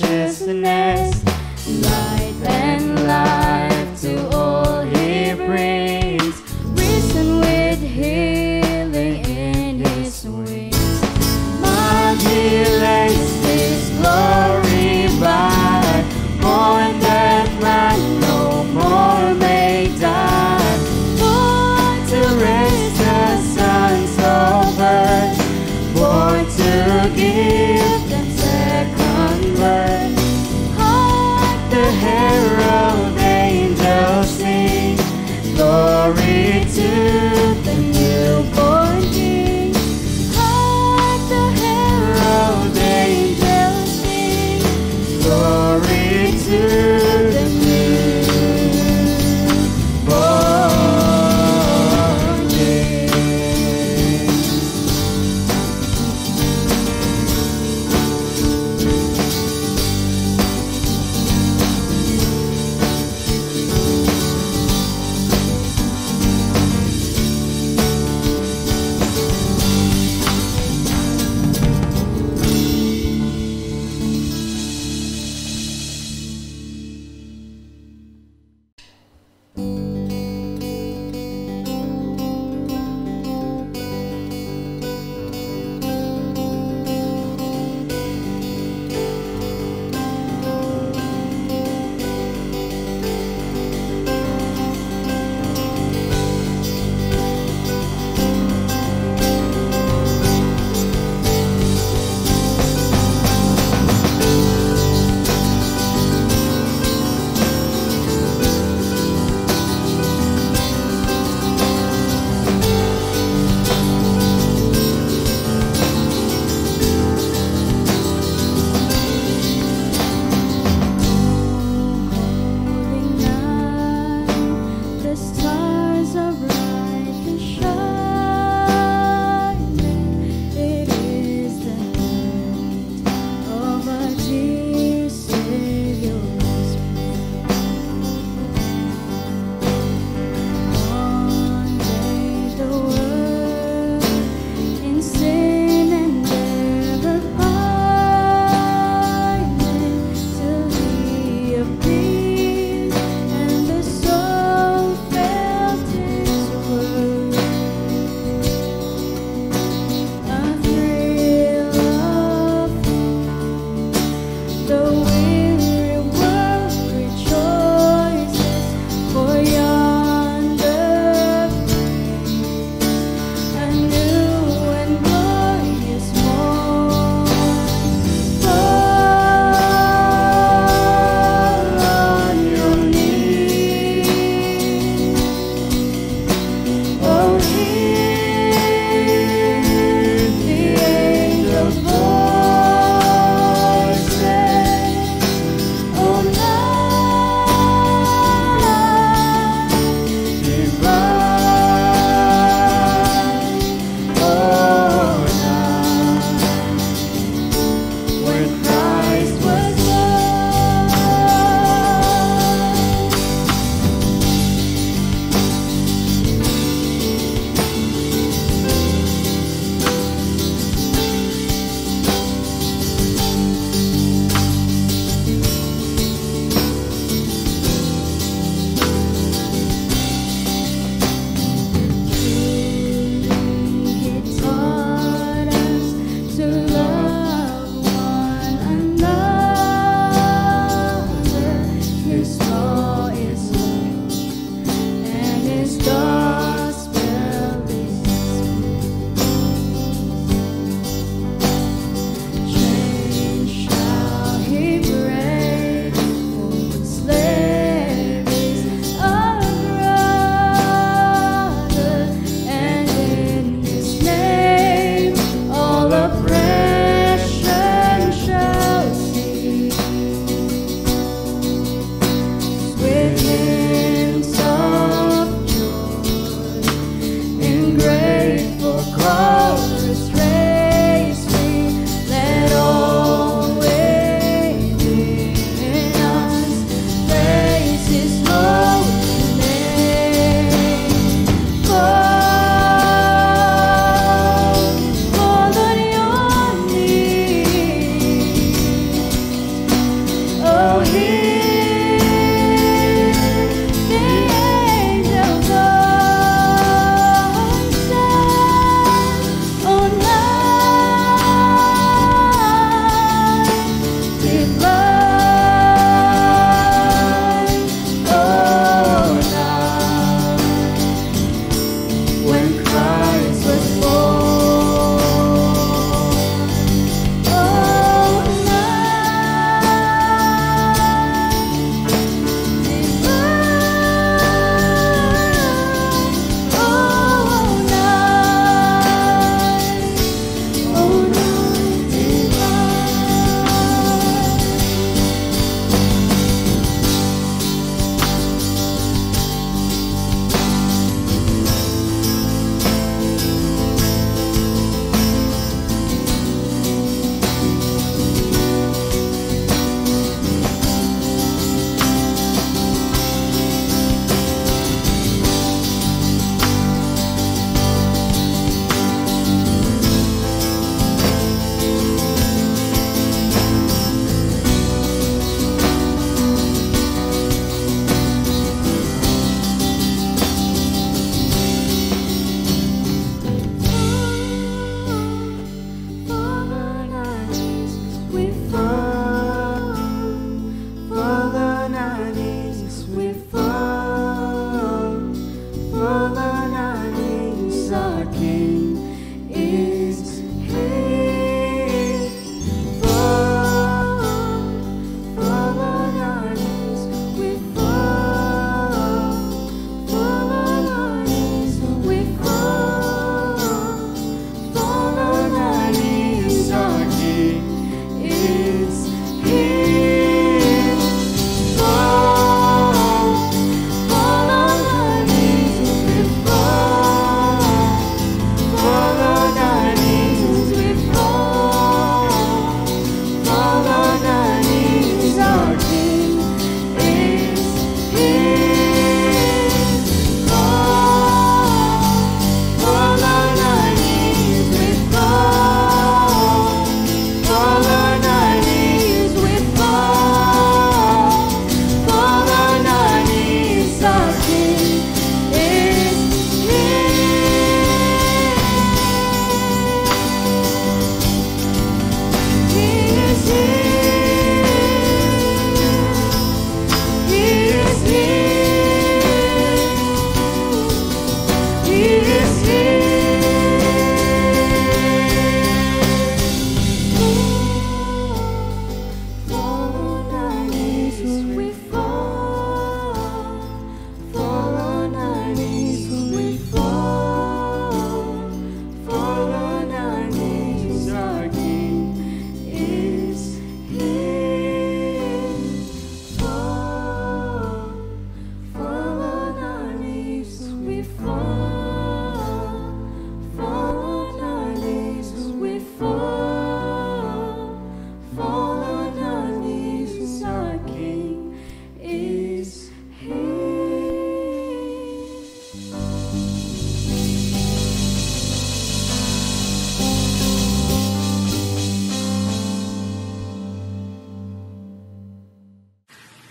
righteousness, light and life to all He brings, risen with healing in His wings. My delays His glory by, born that man no more may die, born to raise the sons of earth, born to give them second birth. Hark the herald angels sing, glory to the newborn King. Hark the herald angels sing, glory to the newborn King.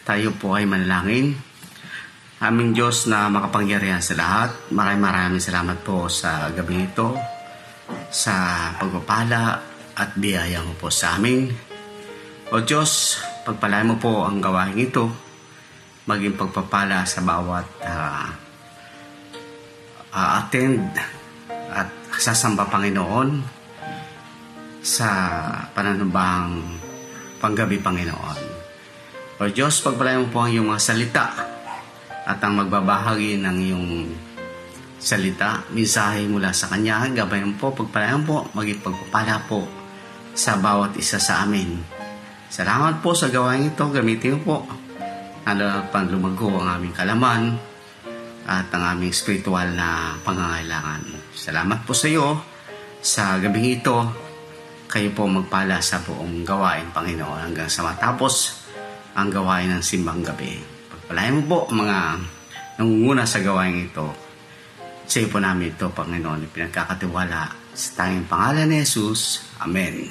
Tayo po ay manalangin. Aming Diyos na makapangyarihan sa lahat, maraming salamat po sa gabi ito, sa pagpapala at biyaya mo po sa amin. O Diyos, pagpalain mo po ang gawain ito, maging pagpapala sa bawat attend at sasamba Panginoon sa pananambahang panggabi Panginoon. O Diyos, pagpalain mo po ang iyong mga salita at ang magbabahagi ng iyong salita, mensahe mula sa Kanya. Gabayan po, pagpalain po, maging pagpapala po sa bawat isa sa amin. Salamat po sa gawain ito. Gamitin po pang lumago ang aming kalaman at ang aming spiritual na pangangailangan. Salamat po sa iyo sa gabing ito. Kayo po magpala sa buong gawain, Panginoon, hanggang sa matapos ang gawain ng simbang gabi. Pagpalain mo po mga nangunguna sa gawain ito. Sa iyo po namin ito, Panginoon, pinagkakatiwala sa tanging pangalan ni Jesus. Amen.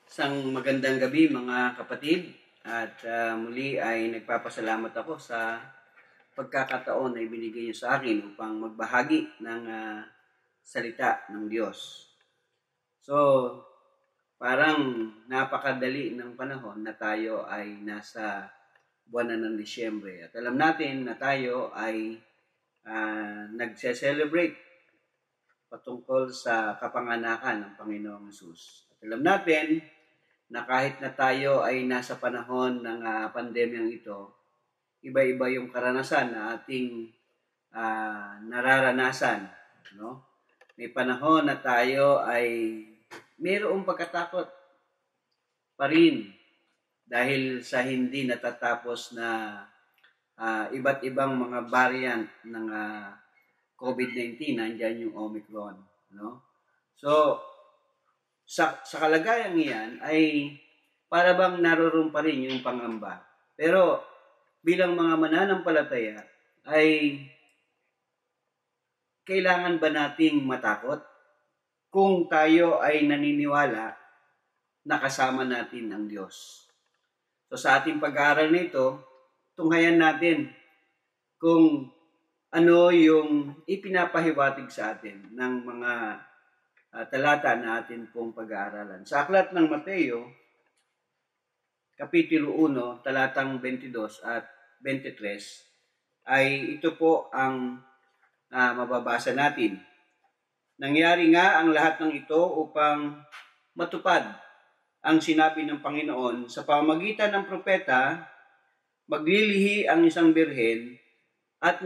Isang magandang gabi mga kapatid, at muli ay nagpapasalamat ako sa pagkakataon na ibinigay niyo sa akin upang magbahagi ng salita ng Diyos. So, parang napakadali ng panahon na tayo ay nasa buwan na ng Disyembre. At alam natin na tayo ay nagse-celebrate patungkol sa kapanganakan ng Panginoong Hesus. At alam natin na kahit na tayo ay nasa panahon ng pandemyang ito, iba-iba yung karanasan na ating nararanasan. No? May panahon na tayo ay mayroong pagkatakot pa rin dahil sa hindi natatapos na iba't ibang mga variant ng COVID-19. Nandiyan yung Omicron. No? So, sa kalagayang iyan ay para bang naroon pa rin yung pangamba. Pero bilang mga mananampalataya ay kailangan ba nating matakot kung tayo ay naniniwala na kasama natin ang Diyos? So sa ating pag-aaral nito, tunghayan natin kung ano yung ipinapahiwatig sa atin ng mga talata na atin pong pag-aaralan. Sa aklat ng Mateo, Kapitulo 1, talatang 22 at 23, ay ito po ang mababasa natin. Nangyari nga ang lahat ng ito upang matupad ang sinabi ng Panginoon sa pamamagitan ng propeta, maglilihi ang isang birhen at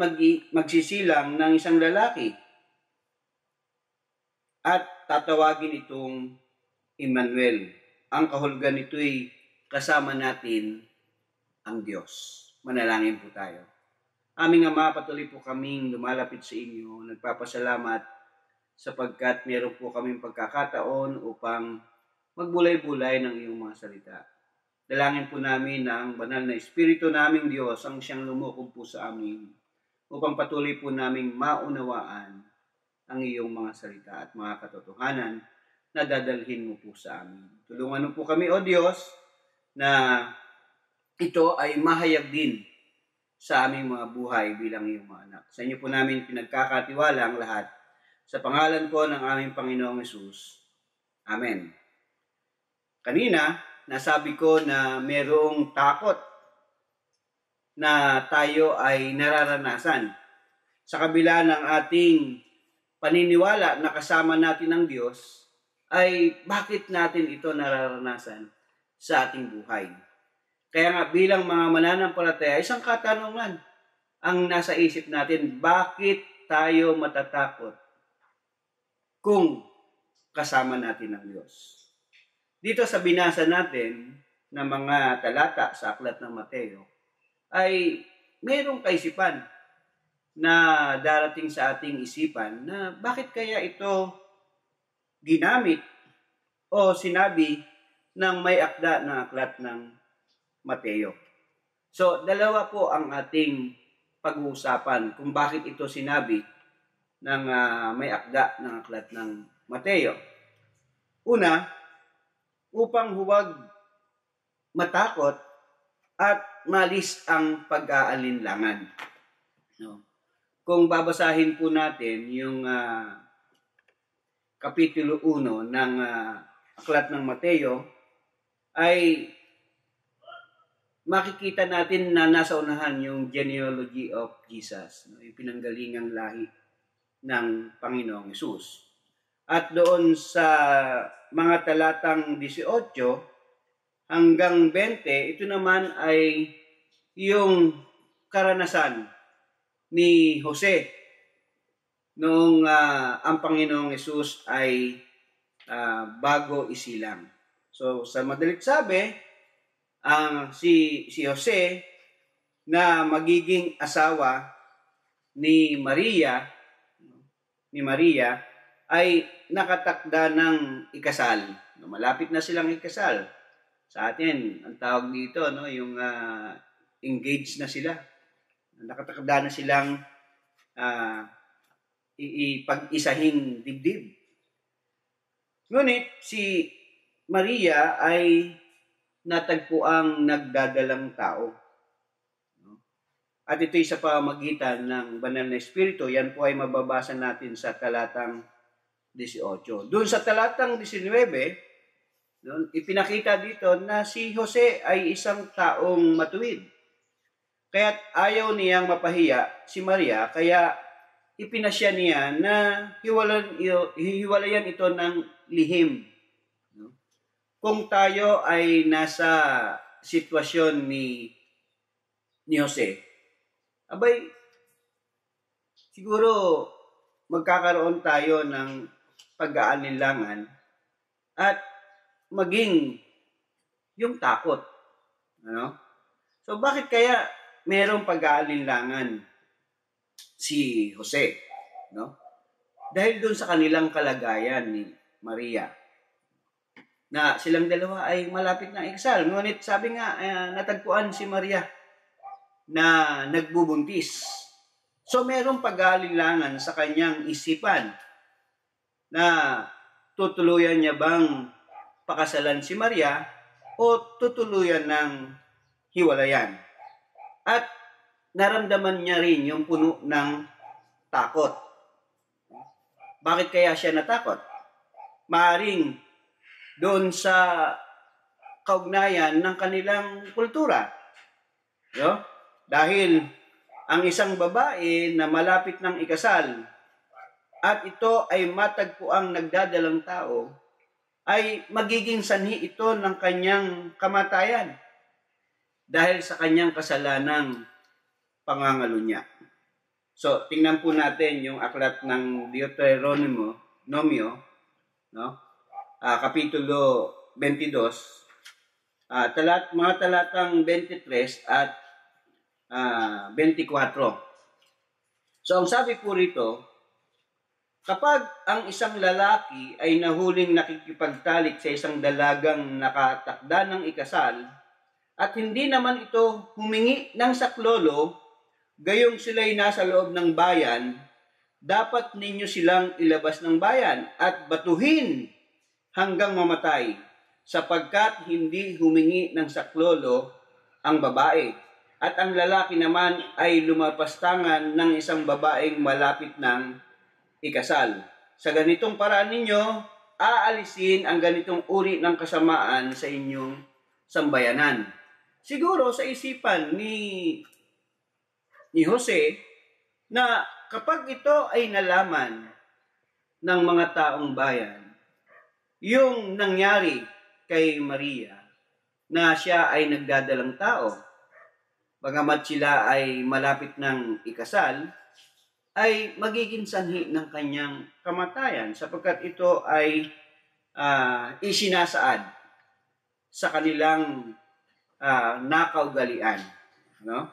magsisilang ng isang lalaki at tatawagin itong Emmanuel. Ang kahulugan nito'y kasama natin ang Diyos. Manalangin po tayo. Aming Ama, patuloy po kaming lumalapit sa inyo. Nagpapasalamat sapagkat meron po kaming pagkakataon upang magbulay-bulay ng iyong mga salita. Dalangin po namin na ang banal na Espiritu naming Diyos ang siyang lumukob po sa amin upang patuloy po naming maunawaan ang iyong mga salita at mga katotohanan na dadalhin mo po sa amin. Tulungan mo po kami, O Diyos, na ito ay mahayag din sa aming mga buhay bilang iyong mga anak. Sa inyo po namin pinagkakatiwala ang lahat. Sa pangalan po ng aming Panginoong Hesus. Amen. Kanina, nasabi ko na mayroong takot na tayo ay nararanasan. Sa kabila ng ating paniniwala na kasama natin ang Diyos, ay bakit natin ito nararanasan sa ating buhay? Kaya nga bilang mga mananampalataya, isang katanungan ang nasa isip natin, bakit tayo matatakot kung kasama natin ang Diyos? Dito sa binasa natin na mga talata sa aklat ng Mateo, ay mayroong kaisipan na darating sa ating isipan na bakit kaya ito ginamit o sinabi ng may akda ng aklat ng Mateo. So, dalawa po ang ating pag-uusapan kung bakit ito sinabi ng may akda ng aklat ng Mateo. Una, upang huwag matakot at malis ang pag-aalinlangan. No? Kung babasahin po natin yung Kapitulo 1 ng Aklat ng Mateo, ay makikita natin na nasa unahan yung genealogy of Jesus, no? Yung pinanggalingang lahi ng Panginoong Hesus. At doon sa mga talatang 18 hanggang 20, ito naman ay yung karanasan ni Jose noong ang Panginoong Hesus ay bago isilang. So sa madalit sabi, si Jose na magiging asawa ni Maria ay nakatakda ng ikasal. Malapit na silang ikasal. Sa atin, ang tawag dito, no, yung engaged na sila. Nakatakda na silang ipag-isahing dibdib. Ngunit si Maria ay natagpuang nagdadalang tao. At ito'y sa pamamagitan ng Banal na Espiritu. Yan po ay mababasa natin sa talatang 18. Doon sa talatang 19, ipinakita dito na si Jose ay isang taong matuwid. Kaya't ayaw niyang mapahiya si Maria, kaya ipinasya niya na hiwalayan ito ng lihim. Kung tayo ay nasa sitwasyon ni Jose, abay, siguro magkakaroon tayo ng pag-aalinlangan at maging yung takot. Ano? So bakit kaya mayroong pag-aalinlangan si Jose? No? Dahil doon sa kanilang kalagayan ni Maria, na silang dalawa ay malapit na ikasal. Ngunit sabi nga, natagpuan si Maria na nagbubuntis. So mayroong pag-aalinlangan sa kanyang isipan na tutuluyan niya bang pakasalan si Maria o tutuluyan ng hiwalayan. At naramdaman niya rin yung puno ng takot. Bakit kaya siya natakot? Maaring doon sa kaugnayan ng kanilang kultura. No? Dahil ang isang babae na malapit ng ikasal at ito ay matagpuang nagdadalang tao, ay magiging sanhi ito ng kanyang kamatayan dahil sa kanyang kasalanang pangangalo niya. So, tingnan po natin yung aklat ng Deuteronomio, no? Kapitulo 22, mga talatang 23 at 24. So, ang sabi po rito, kapag ang isang lalaki ay nahuling nakikipagtalik sa isang dalagang nakatakda ng ikasal at hindi naman ito humingi ng saklolo, gayong sila'y nasa loob ng bayan, dapat ninyo silang ilabas ng bayan at batuhin hanggang mamatay, sapagkat hindi humingi ng saklolo ang babae. At ang lalaki naman ay lumapastangan ng isang babaeng malapit ng ikasal. Sa ganitong paraan ninyo, aalisin ang ganitong uri ng kasamaan sa inyong sambayanan. Siguro sa isipan ni Jose na kapag ito ay nalaman ng mga taong bayan, yung nangyari kay Maria na siya ay nagdadalang tao, bagamat sila ay malapit ng ikasal, ay magiging sanhi ng kanyang kamatayan sapagkat ito ay isinasaad sa kanilang nakaugalian. No?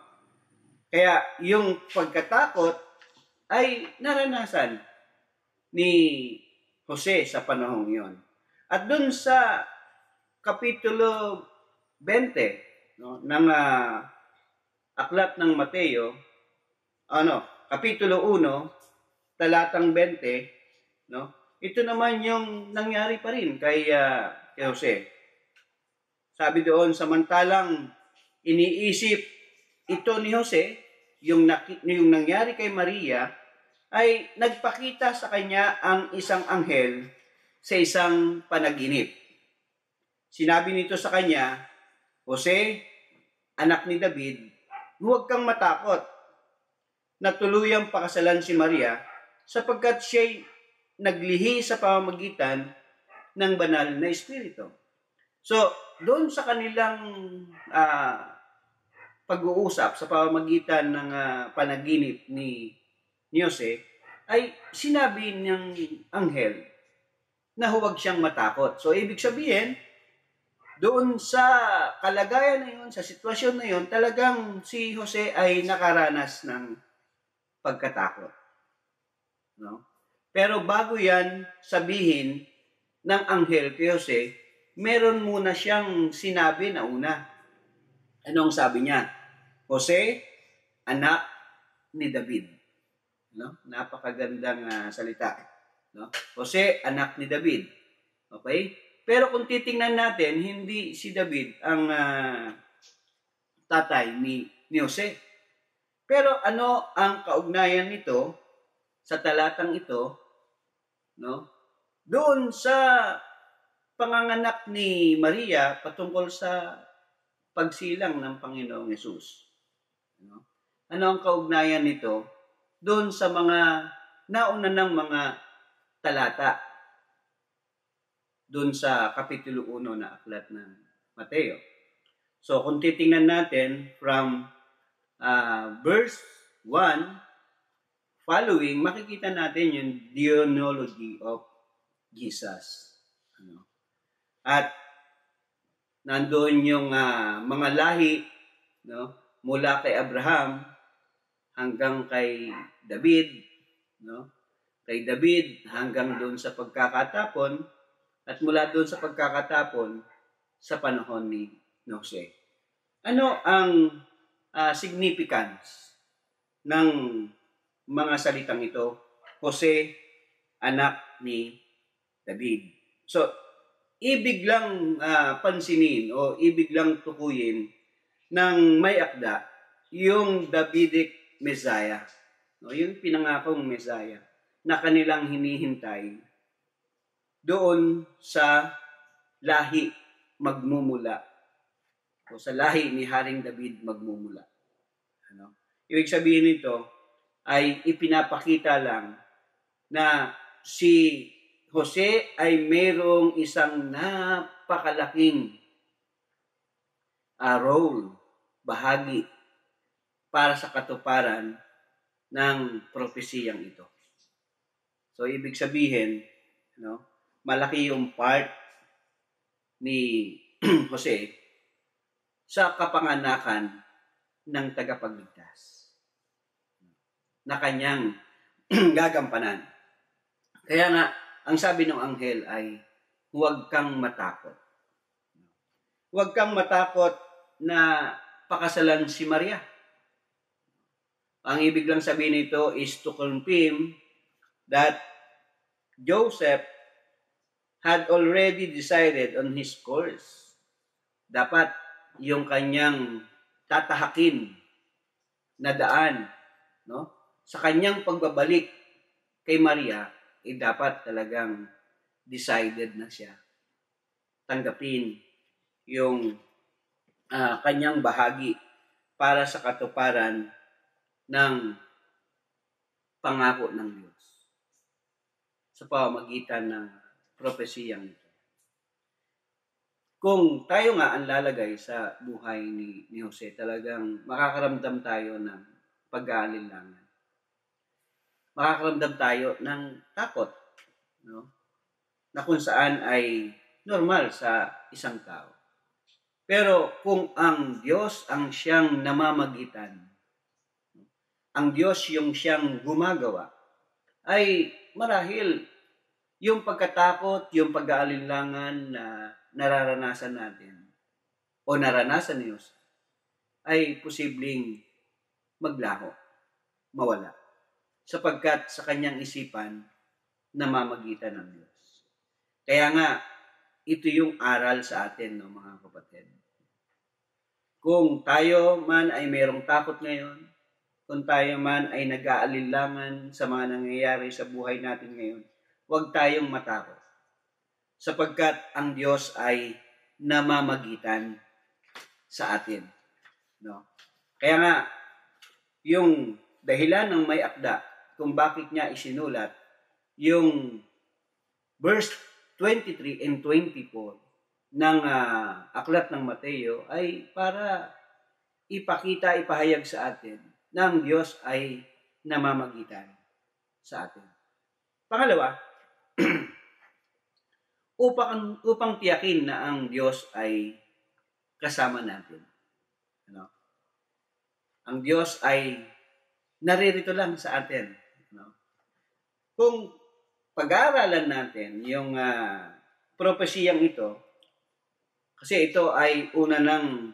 Kaya yung pagkatakot ay naranasan ni Jose sa panahong yon. At dun sa Kapitulo 20 ng Aklat ng Mateo, Kapitulo 1, talatang 20, ito naman yung nangyari pa rin kay Jose. Sabi doon, samantalang iniisip ito ni Jose, yung nangyari kay Maria, ay nagpakita sa kanya ang isang anghel sa isang panaginip. Sinabi nito sa kanya, Jose, anak ni David, huwag kang matakot na tuluyang pakasalan si Maria sapagkat siya'y naglihi sa pamamagitan ng banal na espiritu. So, doon sa kanilang pag-uusap sa pamamagitan ng panaginip ni Jose, ay sinabi ng anghel na huwag siyang matakot. So, ibig sabihin, doon sa kalagayan na yun, sa sitwasyon na yun, talagang si Jose ay nakaranas ng pagkatakot. No? Pero bago yan sabihin ng anghel kay Jose, meron muna siyang sinabi na una. Anong sabi niya? Jose, anak ni David. No? Napakagandang salita. No? Jose, anak ni David. Okay? Pero kung titingnan natin, hindi si David ang tatay ni Jose. Pero ano ang kaugnayan nito sa talatang ito, no? Doon sa panganganak ni Maria patungkol sa pagsilang ng Panginoong Hesus. No? Ano ang kaugnayan nito doon sa mga nauna ng mga talata doon sa Kapitulo 1 na aklat ng Mateo. So kung titingnan natin from verse 1 following, makikita natin yung genealogy of Jesus. At nandoon yung mga lahi, no, mula kay Abraham hanggang kay David, no? Kay David hanggang doon sa pagkakatapon, at mula doon sa pagkakatapon sa panahon ni Jose. Ano ang significance ng mga salitang ito? Jose, anak ni David. So, ibig lang pansinin o ibig lang tukuyin ng may akda yung Davidic Messiah. No, yung pinangakong Messiah na kanilang hinihintay doon sa lahi magmumula o sa lahi ni Haring David magmumula. Ano? Ibig sabihin nito ay ipinapakita lang na si Jose ay mayroong isang napakalaking role, bahagi para sa katuparan ng propesiyang ito. So, ibig sabihin, no, malaki yung part ni Jose sa kapanganakan ng tagapagligtas na kanyang gagampanan. Kaya nga, ang sabi ng anghel ay, huwag kang matakot. Huwag kang matakot na pakasalan si Maria. Ang ibig lang sabihin nito is to confirm that Joseph had already decided on his course. Dapat yung kanyang tatahakin na daan, no, sa kanyang pagbabalik kay Maria, dapat talagang decided na siya. Tanggapin yung kanyang bahagi para sa katuparan ng pangako ng Diyos sa pamamagitan ng propesiyang ito. Kung tayo nga ang lalagay sa buhay ni Jose, talagang makakaramdam tayo ng pag-aalinlangan. Makakaramdam tayo ng takot, no? Na kung saan ay normal sa isang tao. Pero kung ang Diyos ang siyang namamagitan, ang Diyos yung siyang gumagawa, ay marahil yung pagkatakot, yung pag-aalinlangan na nararanasan natin o naranasan ni Diyos ay posibleng maglaho, mawala. Sapagkat sa kanyang isipan, namamagitan ng Diyos. Kaya nga, ito yung aral sa atin, no, mga kapatid. Kung tayo man ay mayroong takot ngayon, kung tayo man ay nag-aalinlangan sa mga nangyayari sa buhay natin ngayon, huwag tayong matakot. Sapagkat ang Diyos ay namamagitan sa atin. No? Kaya nga, yung dahilan ng may akda kung bakit niya isinulat, yung verse 23 and 24 ng aklat ng Mateo ay para ipakita, ipahayag sa atin na ang Diyos ay namamagitan sa atin. Pangalawa, upang tiyakin na ang Diyos ay kasama natin. Ano? Ang Diyos ay naririto lang sa atin. Ano? Kung pag-aaralan natin yung propesiyang ito, kasi ito ay una nang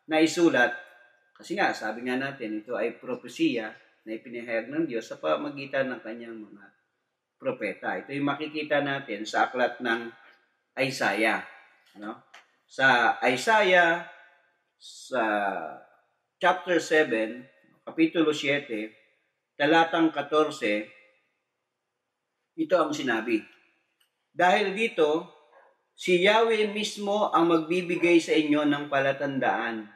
naisulat, kasi nga, sabi nga natin, ito ay propesiya na ipinahayag ng Diyos sa pamamagitan ng kanyang mga propeta. Ito yung makikita natin sa aklat ng Isaiah. No? Sa Isaiah, sa chapter 7, kapitulo 7, talatang 14, ito ang sinabi. Dahil dito, si Yahweh mismo ang magbibigay sa inyo ng palatandaan.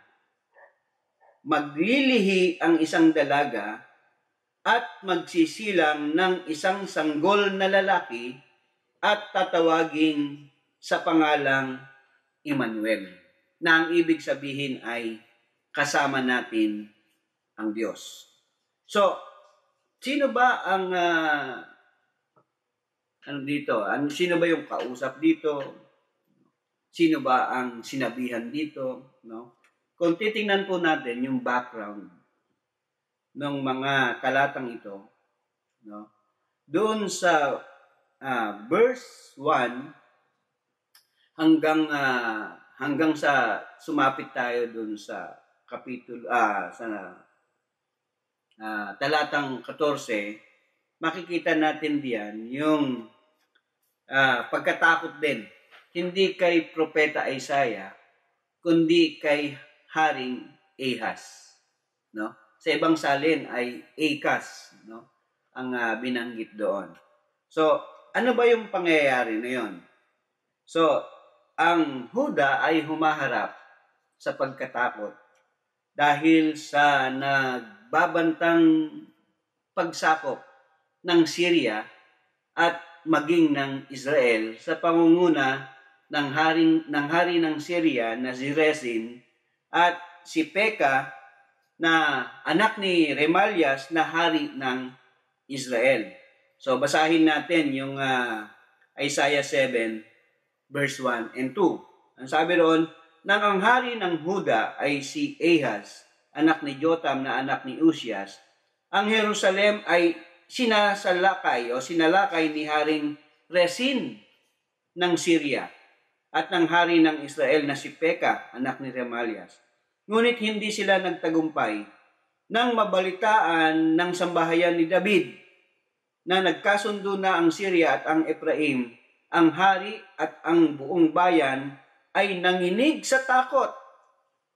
Maglilihi ang isang dalaga at magsisilang ng isang sanggol na lalaki at tatawagin sa pangalang Emmanuel, na ang ibig sabihin ay kasama natin ang Diyos. So, sino ba ang sino ba yung kausap dito? Sino ba ang sinabihan dito? No? Kung titingnan po natin yung background ng mga talatang ito, no? Doon sa verse 1 hanggang sa sumapit tayo doon sa kapitulo talatang 14, makikita natin diyan yung pagkatakot din, hindi kay Propeta Isaiah, kundi kay Haring Ahaz. No? Sa ibang salin ay Ahaz, no? Ang binanggit doon. So, ano ba yung pangyayari na yun? So, ang Huda ay humaharap sa pagkatakot dahil sa nagbabantang pagsakop ng Syria at maging ng Israel sa pangunguna ng hari ng Syria na si Rezin at si Peka na anak ni Remalias na hari ng Israel. So basahin natin yung Isaiah 7 verse 1 and 2. Ang sabi roon, nang ang hari ng Huda ay si Ahaz, anak ni Jotam na anak ni Uzias, ang Jerusalem ay sinalakay ni Haring Rezin ng Syria at ng hari ng Israel na si Peka, anak ni Remalias. Ngunit hindi sila nagtagumpay nang mabalitaan ng sambahayan ni David na nagkasundo na ang Syria at ang Ephraim, ang hari at ang buong bayan ay nanginig sa takot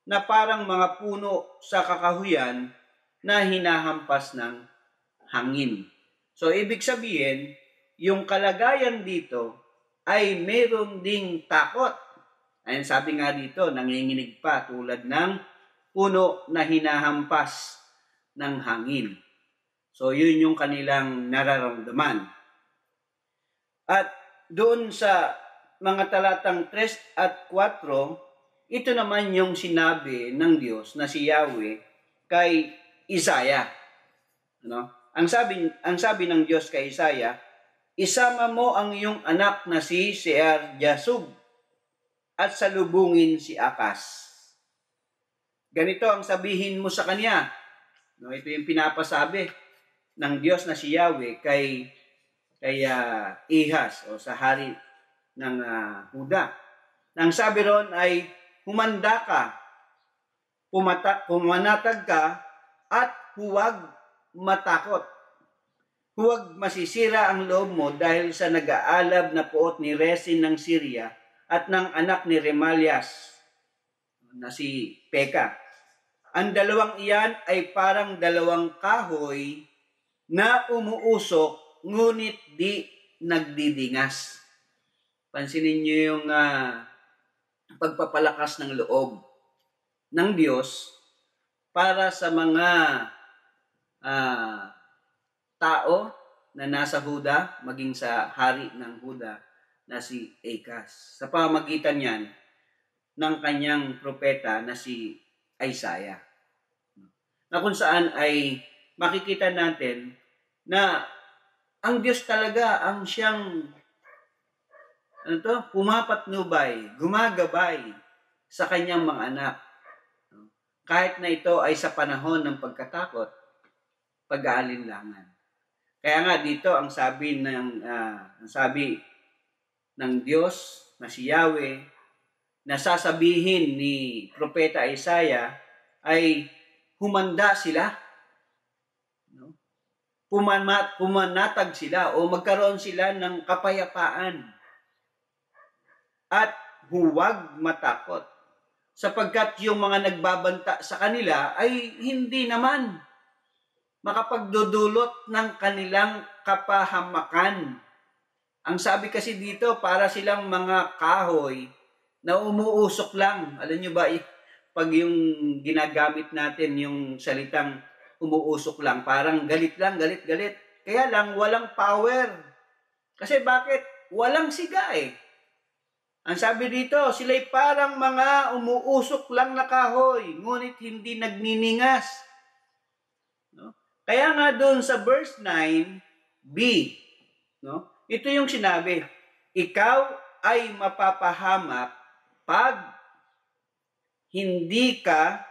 na parang mga puno sa kakahuyan na hinahampas ng hangin. So, ibig sabihin, yung kalagayan dito ay meron ding takot. Ayun, sabi nga dito, nanginginig pa tulad ng puno na hinahampas ng hangin. So, yun yung kanilang nararamdaman. At doon sa mga talatang 3 at 4, ito naman yung sinabi ng Diyos na si Yahweh kay Isaiah. Ano? Ang sabi ng Diyos kay Isaiah, isama mo ang iyong anak na si Shear-Jashub at salubungin si Akas. Ganito ang sabihin mo sa kanya. No, ito yung pinapasabi ng Diyos na si Yahweh kay Ahaz o sa hari ng Huda. Ang sabi ron ay, humanda ka, pumanatag ka, at huwag matakot. Huwag masisira ang loob mo dahil sa nag-aalab na puot ni Rezin ng Syria at ng anak ni Remalias. na si Peka. Ang dalawang iyan ay parang dalawang kahoy na umuusok ngunit di nagdidingas. Pansinin niyo yung pagpapalakas ng loob ng Diyos para sa mga tao na nasa Huda, maging sa hari ng Huda na si Ahaz. Sa pamamagitan niyan ng kanyang propeta na si Isaiah. Na kung saan ay makikita natin na ang Diyos talaga ang siyang pumapatnubay, gumagabay sa kanyang mga anak. Kahit na ito ay sa panahon ng pagkatakot, pag-aalinlangan. Kaya nga dito ang sabi ng Diyos na si Yahweh na sasabihin ni Propeta Isaiah ay humanda sila. Pumanatag sila o magkaroon sila ng kapayapaan at huwag matakot sapagkat yung mga nagbabanta sa kanila ay hindi naman makapagdudulot ng kanilang kapahamakan. Ang sabi kasi dito, para silang mga kahoy na umuusok lang. Alam nyo ba, pag yung ginagamit natin yung salitang umuusok lang, parang galit lang, galit. Kaya lang, walang power. Kasi bakit? Walang siga eh. Ang sabi dito, sila'y parang mga umuusok lang na kahoy, ngunit hindi nagniningas. No? Kaya nga doon sa verse 9b, no? Ito yung sinabi, ikaw ay mapapahamak pag hindi ka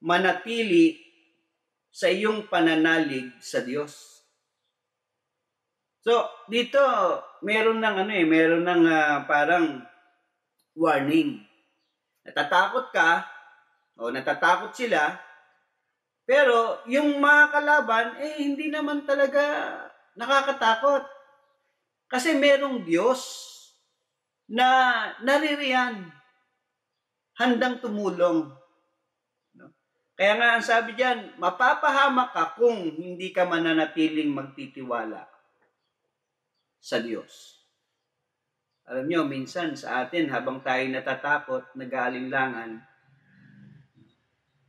manatili sa iyong pananalig sa Diyos. So, dito meron ng parang warning. Natatakot ka o natatakot sila, pero yung mga kalaban hindi naman talaga nakakatakot. Kasi merong Diyos na naririyan, handang tumulong. No? Kaya nga ang sabi diyan, mapapahamak ka kung hindi ka mananatiling magtitiwala sa Diyos. Alam nyo, minsan sa atin, habang tayo natatakot, nag-aalinlangan,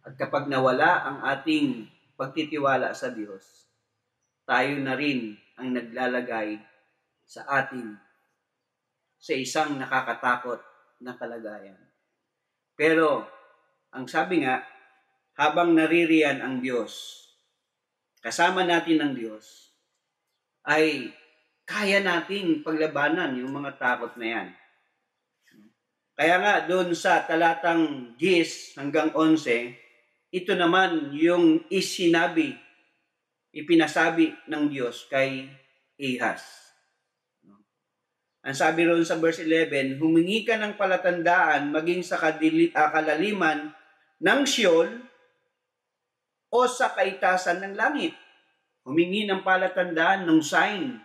at kapag nawala ang ating pagtitiwala sa Diyos, tayo na rin ang naglalagay sa atin sa isang nakakatakot na kalagayan. Pero, ang sabi nga, habang naririyan ang Diyos, kasama natin ang Diyos, ay kaya nating paglabanan yung mga takot na yan. Kaya nga, doon sa talatang 10 hanggang 11, ito naman yung ipinasabi ng Diyos kay Ahaz. Ang sabi roon sa verse 11, humingi ka ng palatandaan maging sa kalaliman ng Sheol o sa kaitasan ng langit. Humingi ng palatandaan ng sign.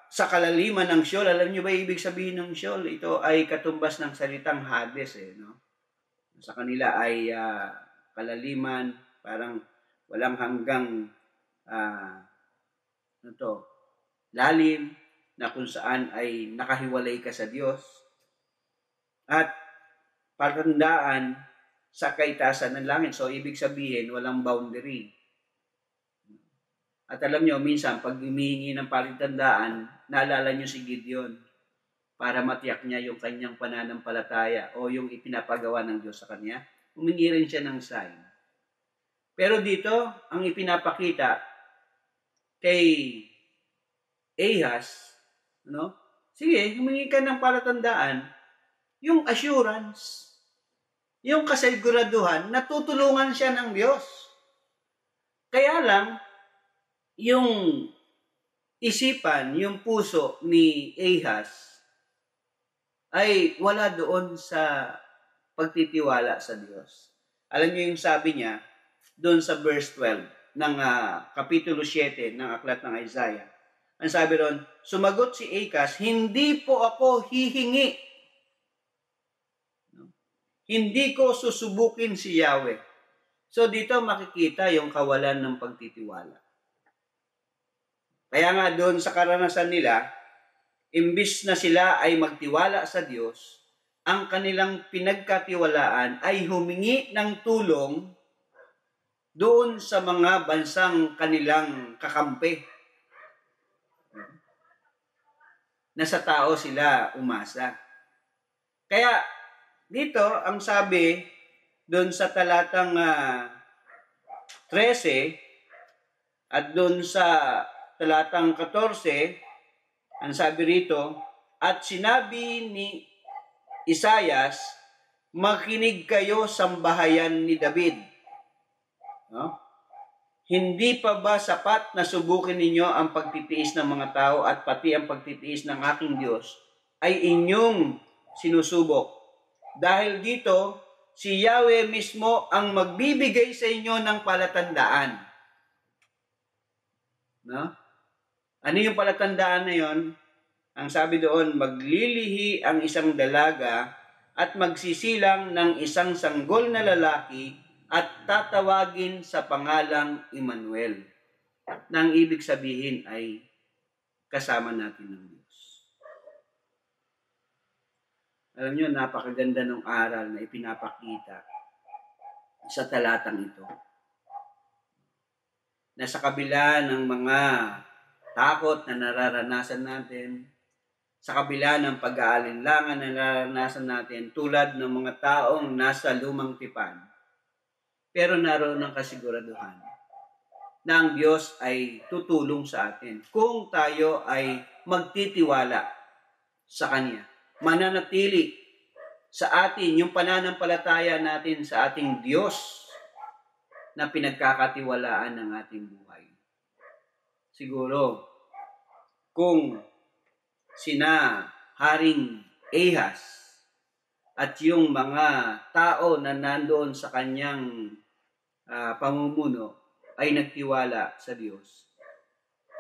Sa kalaliman ng Sheol, alam niyo ba ibig sabihin ng Sheol? Ito ay katumbas ng salitang Hades. No? Sa kanila ay kalaliman, parang walang hanggang lalim na kung saan ay nakahiwalay ka sa Diyos at palatandaan sa kaitasan ng langit. So, ibig sabihin, walang boundary. At alam nyo, minsan, pag humihingi ng palatandaan, naalala nyo si Gideon para matiyak niya yung kanyang pananampalataya o yung ipinapagawa ng Diyos sa kanya. Humingi rin siya ng sign. Pero dito, ang ipinapakita kay Ahaz, sige, humingi ka ng palatandaan, yung assurance, yung kasiguraduhan na tutulungan siya ng Diyos. Kaya lang, yung isipan, yung puso ni Ahaz ay wala doon sa pagtitiwala sa Diyos. Alam niyo yung sabi niya doon sa verse 12 ng Kapitulo 7 ng Aklat ng Isaiah. Ang sabi ron, sumagot si Ahaz, hindi po ako hihingi hindi ko susubukin si Yahweh. So dito makikita yung kawalan ng pagtitiwala. Kaya nga doon sa karanasan nila, imbis na sila ay magtiwala sa Diyos, ang kanilang pinagkatiwalaan ay humingi ng tulong doon sa mga bansang kanilang kakampi. Na sa tao sila umasa. Kaya dito, ang sabi doon sa talatang 13 at doon sa talatang 14, ang sabi rito, at sinabi ni Isayas, makinig kayo sambahayan ni David. No? Hindi pa ba sapat na subukin ninyo ang pagtitiis ng mga tao at pati ang pagtitiis ng aking Diyos ay inyong sinusubok? Dahil dito, si Yahweh mismo ang magbibigay sa inyo ng palatandaan. No? Ano yung palatandaan na yon? Ang sabi doon, maglilihi ang isang dalaga at magsisilang ng isang sanggol na lalaki at tatawagin sa pangalang Emmanuel. Na ang ibig sabihin ay kasama natin ng Diyos. Alam nyo, napakaganda ng aral na ipinapakita sa talatang ito. Na sa kabila ng mga takot na nararanasan natin, sa kabila ng pag-aalinlangan na nararanasan natin, tulad ng mga taong nasa lumang tipan, pero naroon ng kasiguraduhan na ang Diyos ay tutulong sa atin kung tayo ay magtitiwala sa Kanya. Mananatili sa atin yung pananampalataya natin sa ating Diyos na pinagkakatiwalaan ng ating buhay. Siguro, kung sina Haring Ahaz at yung mga tao na nandoon sa kanyang pamumuno ay nagtiwala sa Diyos,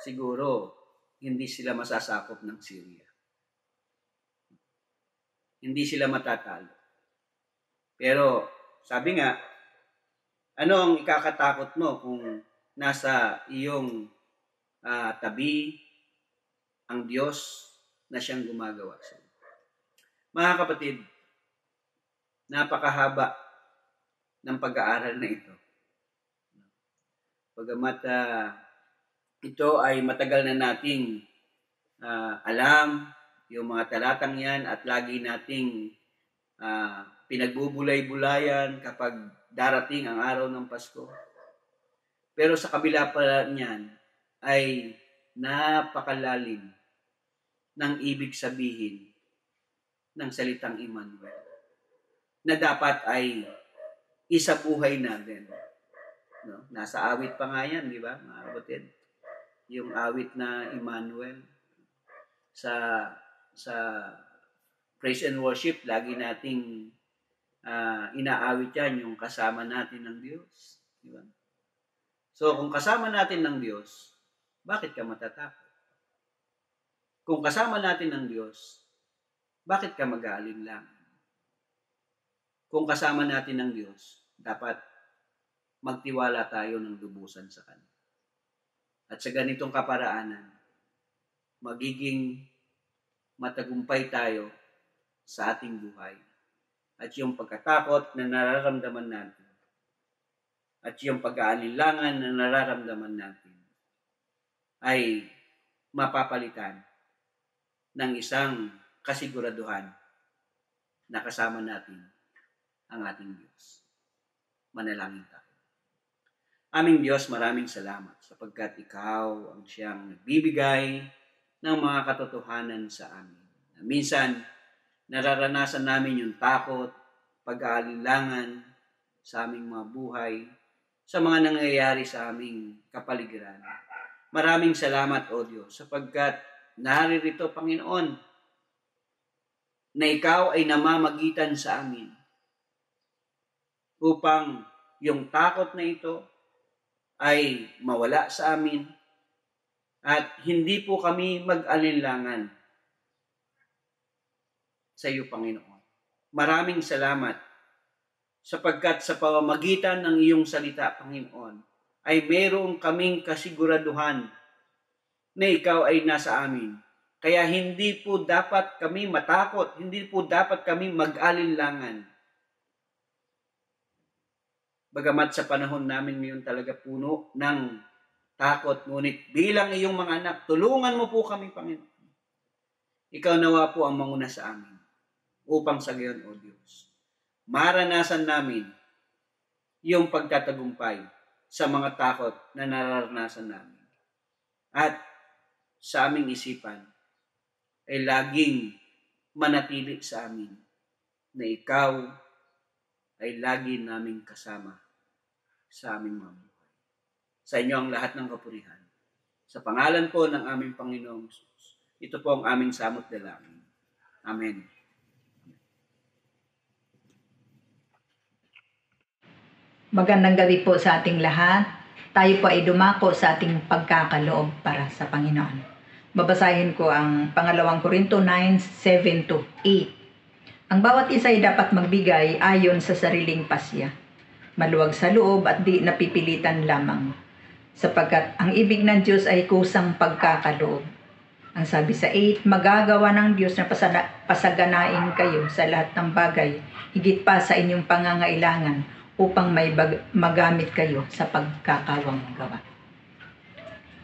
siguro hindi sila masasakop ng Syria. Hindi sila matatalo. Pero sabi nga, ano ang ikakatakot mo kung nasa iyong tabi ang Diyos na siyang gumagawa sa iyo? Mga kapatid, napakahaba ng pag-aaral na ito. Pagamat ito ay matagal na nating alam, yung mga talatang yan, at lagi nating pinagbubulay-bulayan kapag darating ang araw ng Pasko. Pero sa kabila pa niyan ay napakalalim ng ibig sabihin ng salitang Emmanuel, na dapat ay isabuhay natin. No? Nasa awit pa nga yan, di ba, mga kapatid? Yung awit na Emmanuel. Sa praise and worship, lagi nating inaawit yan, yung kasama natin ng Diyos. Di ba? So, kung kasama natin ng Diyos, bakit ka matatakot? Kung kasama natin ng Diyos, bakit ka mag-aalinlangan? Kung kasama natin ng Diyos, dapat magtiwala tayo ng lubusan sa Kanya. At sa ganitong kaparaanan, magiging matagumpay tayo sa ating buhay. At yung pagkatakot na nararamdaman natin, at yung pag-aalinlangan na nararamdaman natin, ay mapapalitan ng isang kasiguraduhan na kasama natin ang ating Diyos. Manalangin tayo. Aming Diyos, maraming salamat sapagkat Ikaw ang siyang nagbibigay ng mga katotohanan sa amin. Minsan, nararanasan namin yung takot, pag-aalinlangan sa aming mga buhay, sa mga nangyayari sa aming kapaligiran. Maraming salamat, O Diyos, sapagkat naririto, Panginoon, na Ikaw ay namamagitan sa amin upang yung takot na ito ay mawala sa amin at hindi po kami mag-alinlangan sa iyo, Panginoon. Maraming salamat sapagkat sa pamamagitan ng iyong salita, Panginoon, ay mayroong kaming kasiguraduhan na ikaw ay nasa amin. Kaya hindi po dapat kami matakot, hindi po dapat kami mag-alinlangan. Bagamat sa panahon namin ngayon talaga puno ng takot, ngunit bilang iyong mga anak, tulungan mo po kami, Panginoon. Ikaw nawa po ang manguna sa amin, upang sa gayon, O Diyos, maranasan namin yung pagtatagumpay sa mga takot na nararanasan namin. At sa aming isipan, ay laging manatili sa amin na ikaw ay lagi naming kasama sa aming mga buhay. Sa inyo ang lahat ng kapurihan. Sa pangalan po ng aming Panginoong Jesus, ito po ang aming samot dalangin. Amen. Magandang gabi po sa ating lahat. Tayo po ay dumako sa ating pagkakaloob para sa Panginoon. Babasahin ko ang 2 Korinto 9:7-8. Ang bawat isa ay dapat magbigay ayon sa sariling pasya, maluwag sa loob at di napipilitan lamang, sapagkat ang ibig ng Diyos ay kusang pagkakaloob. Ang sabi sa 8, magagawa ng Diyos na pasaganain kayo sa lahat ng bagay, higit pa sa inyong pangangailangan, upang may magamit kayo sa pagkakawang gawa.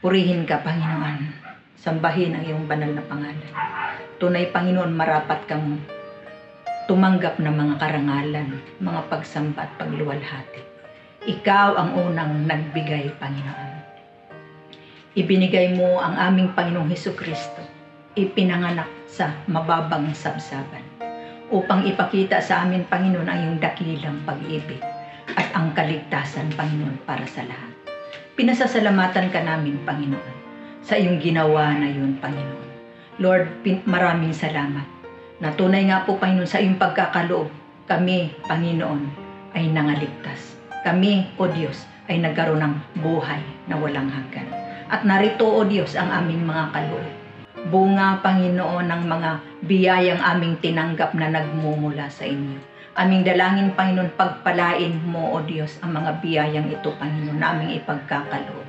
Purihin ka, Panginoon. Sambahin ang iyong banal na pangalan. Tunay, Panginoon, marapat kang tumanggap ng mga karangalan, mga pagsamba at pagluwalhati. Ikaw ang unang nagbigay, Panginoon. Ibinigay mo ang aming Panginoong Hesukristo, ipinanganak sa mababang sabsaban, upang ipakita sa amin, Panginoon, ang iyong dakilang pag-ibig at ang kaligtasan, Panginoon, para sa lahat. Pinasasalamatan ka namin, Panginoon, sa iyong ginawa na yun, Panginoon. Lord, maraming salamat na tunay nga po, Panginoon, sa iyong pagkakaloob, kami, Panginoon, ay nangaligtas. Kami, O Diyos, ay nagkaroon ng buhay na walang hanggan. At narito, O Diyos, ang aming mga kaloob. Bunga, Panginoon, ng mga biyayang aming tinanggap na nagmumula sa inyo. Aming dalangin, Panginoon, pagpalain mo, O Diyos, ang mga biyayang ito, Panginoon, na aming ipagkakaloob.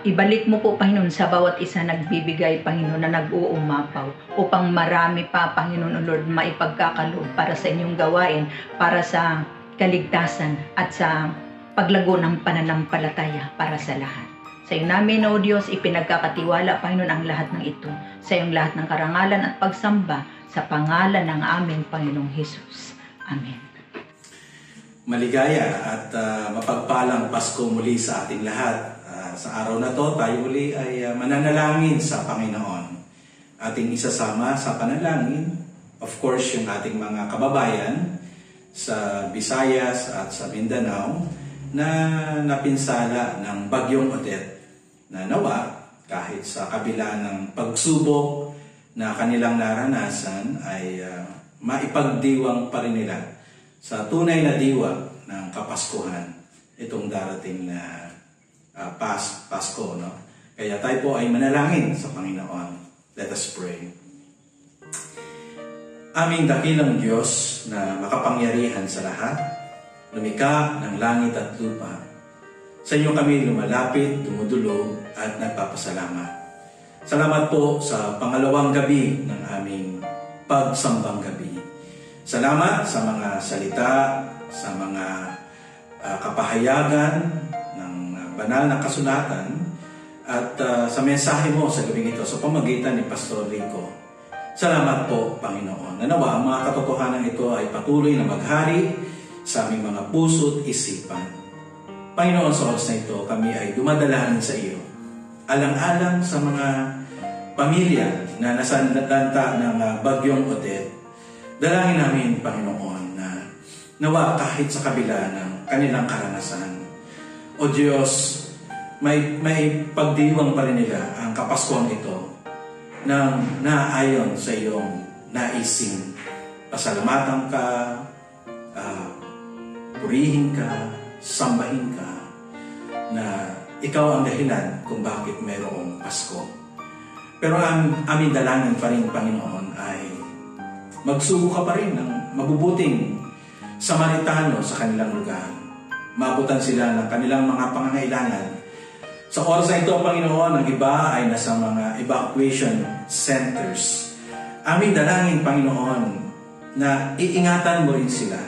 Ibalik mo po, Panginoon, sa bawat isa nagbibigay, Panginoon, na nag-uumapaw, upang marami pa, Panginoon, O Lord, maipagkakaloob para sa inyong gawain, para sa kaligtasan at sa paglago ng pananampalataya para sa lahat. Sa iyo namin, O Diyos, ipinagkakatiwala, Panginoon, ang lahat ng ito. Sa iyong lahat ng karangalan at pagsamba, sa pangalan ng aming Panginoong Hesus. Amen. Maligaya at mapagpalang Pasko muli sa ating lahat. Sa araw na to, tayo uli ay mananalangin sa Panginoon. Ating isasama sa panalangin, of course, yung ating mga kababayan sa Visayas at sa Mindanao na napinsala ng Bagyong Odette, na nawa kahit sa kabila ng pagsubok na kanilang naranasan ay maipagdiwang pa rin nila sa tunay na diwa ng Kapaskuhan itong darating na Pasko, no? Kaya tayo po ay manalangin sa Panginoon. Let us pray. Aming dakilang Diyos na makapangyarihan sa lahat, lumikha ng langit at lupa, sa inyo kami lumalapit, dumudulog at nagpapasalamat. Salamat po sa pangalawang gabi ng aming pagsambang gabi. Salamat sa mga salita, sa mga kapahayagan ng banal na kasulatan at sa mensahe mo sa gabing ito sa pamagitan ni Pastor Rico. Salamat po, Panginoon. Nanawa ang mga katotohanan ito ay patuloy na maghari sa aming mga puso at isipan. Panginoon, sa oras na ito, kami ay dumadalahan sa iyo. Alang-alang sa mga pamilya na nasalanta ng Bagyong Odette, dalangin namin, Panginoon, na nawa kahit sa kabila ng kanilang karanasan, O Diyos, may pagdiwang pa rin nila ang Kapaskuhan ito ng naayon sa iyong naising. Pasalamatan ka, purihin ka, sambahin ka, na ikaw ang dahilan kung bakit mayroong Pasko. Pero ang aming dalangin pa rin, Panginoon, ay magsugo ka pa rin ng mabubuting Samaritano sa kanilang lugar. Maabutan sila ng kanilang mga pangangailangan. Sa oras na ito, Panginoon, ang iba ay nasa mga evacuation centers. Aming dalangin, Panginoon, na iingatan mo rin sila,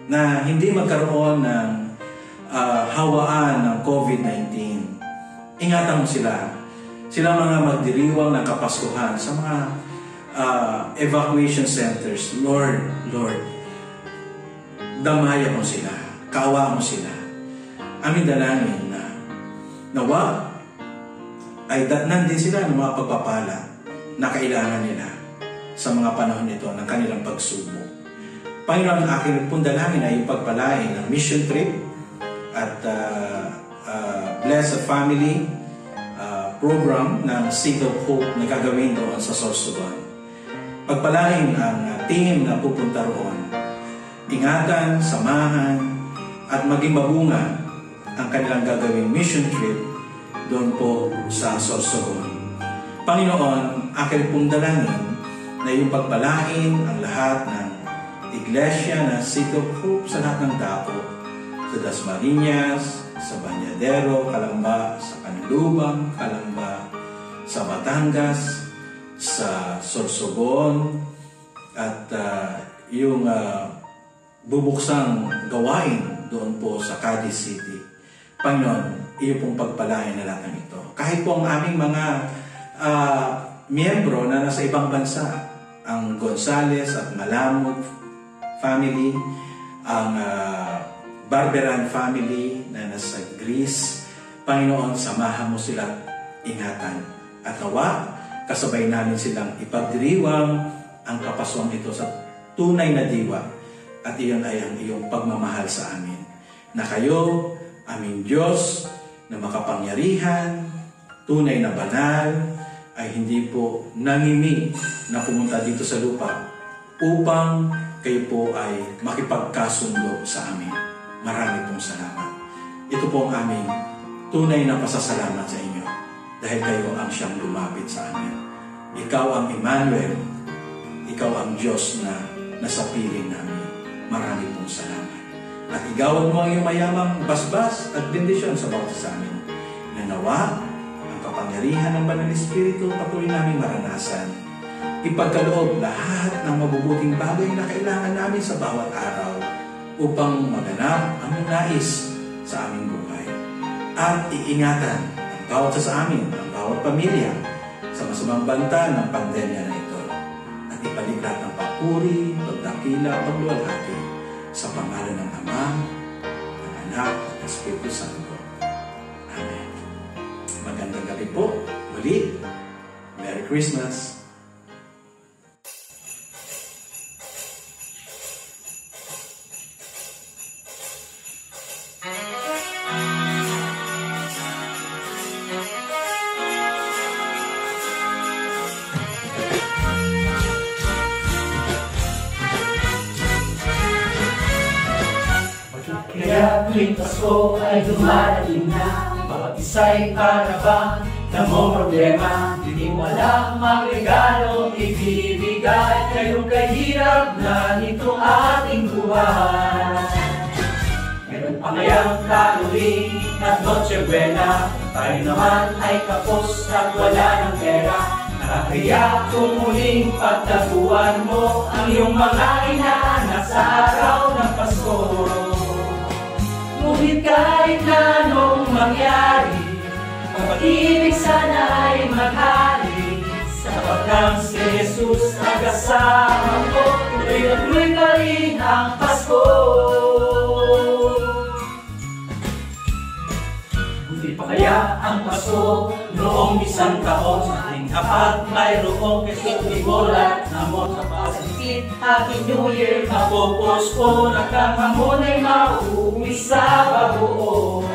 na hindi magkaroon ng hawaan ng COVID-19. Ingatan mo sila. Sila mga magdiriwang ng Kapaskuhan sa mga evacuation centers. Lord, damayan mo sila. Kaawaan mo sila. Aming dalangin na nawa ay datnan din sila ng mga pagpapala na kailangan nila sa mga panahon nito ng kanilang pagsubok. Panginoon, ang aking pong dalangin ay yung pagpalain ng mission trip at Bless a Family program ng Seed of Hope na gagawin doon sa Sorsogon. Pagpalain ang team na pupunta roon. Ingatan, samahan, at maging mabunga ang kanilang gagawing mission trip doon po sa Sorsogon. Panginoon, aking pong dalangin na yung pagpalain ang lahat ng iglesia na Seed of Hope sa lahat ng dako, sa Dasmariñas, sa Bañadero, Calamba, sa Canlubang, Calamba, sa Batangas, sa Sorsogon, at yung bubuksang gawain doon po sa Cadiz City. Panginoon, iyo pong pagpalain na lahat ng ito. Kahit po ang aming mga miyembro na nasa ibang bansa, ang Gonzales at Malamud family, ang Barberan family na nasa Greece, Panginoon, samahan mo sila, ingatan. At nawa, kasabay namin silang ipagdiriwang ang kapaswang ito sa tunay na diwa. At iyon ay ang iyong pagmamahal sa amin. Na kayo, aming Diyos, na makapangyarihan, tunay na banal, ay hindi po nangimi na pumunta dito sa lupa upang kayo po ay makipagkasundo sa amin. Marami pong salamat. Ito po ang aming tunay na pasasalamat sa inyo dahil kayo ang siyang lumapit sa amin. Ikaw ang Emmanuel. Ikaw ang Diyos na nasa piling namin. Marami pong salamat. At igawad mo ang iyong mayamang basbas at bendisyon sa bawat sa amin. Na nawa, ang kapangyarihan ng Banal Espiritu patuloy namin maranasan. Ipagkaloob lahat ng mabubuting bagay na kailangan namin sa bawat araw upang maganap ang nais sa aming buhay. At iingatan ang bawat sa amin, ang bawat pamilya sa masamang banta ng pandemya na ito. At ipaliglat ng papuri, pagdakila, pagluwalhati sa pangalan ng Ama, ng Anak, at ng Espiritu Santo. Amen. Magandang gabi po. Muli, Merry Christmas! Kaya tuwing Pasko ay dumarating na, bawat isa'y karabang na mo problema. Hindi mo alam ang regalo ibibigay, ngayong kahirap na nito ating buhay. Meron pa ngayang kaluling at Noche Buena, tayo naman ay kapos at wala ng pera. Nakakaya kung muling pagtaguan mo ang iyong mga inaanak sa araw ng Pasko. Ngunit kahit na anong mangyari, ang pag-ibig sana'y maghari. Sapat lang si Jesus na kasama mo, tuloy na tuloy pa rin ang Pasko. Buti pa kaya ang Pasko noong isang taon, sa ating hapat mayroong Kristo ibolat na mo sa pasigit. Happy New Year, mapopospon at ang hamon ay mauwi sa babuo.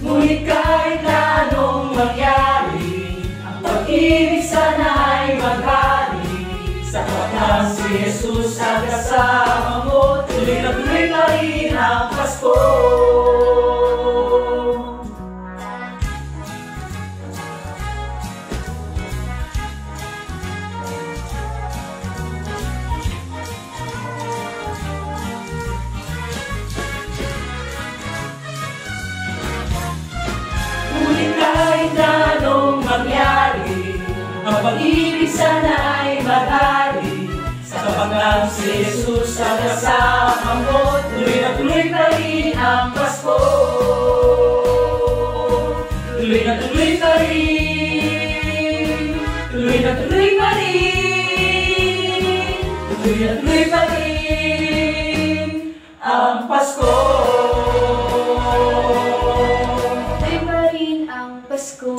Ngunit kahit na anong mangyari, ang pag-ibig sana'y maghari. Sapat na si Jesus ang kasama mo, tuloy na tuloy pa rin ang Pasko. pag-ibig sana ay maghari, sapagkat si Jesus ang kasama mo. Tuloy na rin ang Pasko. Tuloy na rin. Tuloy na rin. Tuloy na rin ang Pasko. Tuloy pa rin ang Pasko.